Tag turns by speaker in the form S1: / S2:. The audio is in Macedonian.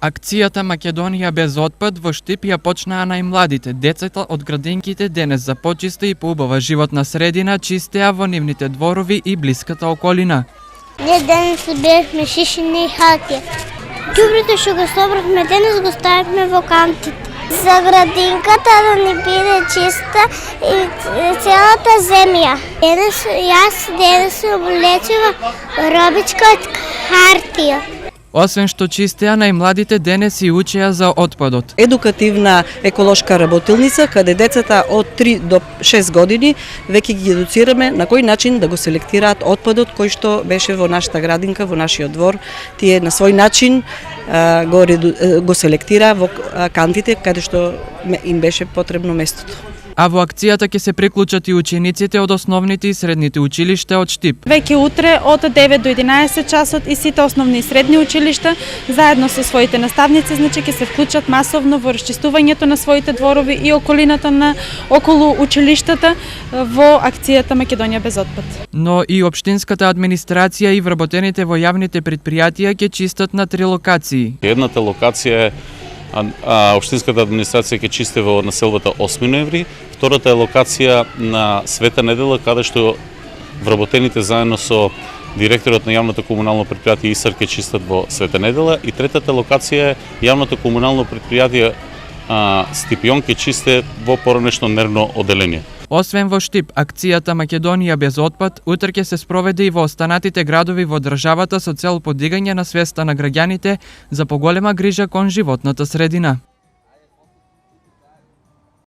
S1: Акцијата Македонија без отпад во Штип ја почнаа најмладите. Децата од градинките денес за почиста и поубава животна средина чистеа во нивните дворови и блиската околина.
S2: Ние денес бевме шишини и хаки. Ѓубрето што го собрахме денес го ставивме во кантите. За градинката да ни биде чиста и целата земја. Денес облечува робичка од хартија.
S1: Освен што чистеа, најмладите денес и учеа за отпадот.
S3: Едукативна еколошка работилница, каде децата од 3 до 6 години веќе ги едуцираме на кој начин да го селектираат отпадот кој што беше во нашата градинка, во нашиот двор. Тие на свој начин го селектираа во кантите каде што им беше потребно местото.
S1: А во акцијата ќе се приклучат и учениците од основните и средните училишта од Штип.
S4: Веќе утре од 9 до 11 часот и сите основни и средни училишта заедно со своите наставници ќе се вклучат масовно во расчистувањето на своите дворови и околината на околу училиштата во акцијата Македонија без отпад.
S1: Но и општинската администрација и вработените во јавните претпријатија ќе чистат на 3 локации.
S5: Едната локација е општинската администрација ќе чисти во населбата 8 ноември, втората е локација на Света недела, каде што вработените заедно со директорот на јавното комунално претпријатие ИСАР ќе чистат во Света недела, и третата локација е јавното комунално претпријатие Стипион ќе чисти во поранешно нервно оделение.
S1: Освен во Штип, акцијата Македонија без отпад утре ќе се спроведе и во останатите градови во државата со цел подигање на свеста на граѓаните за поголема грижа кон животната средина.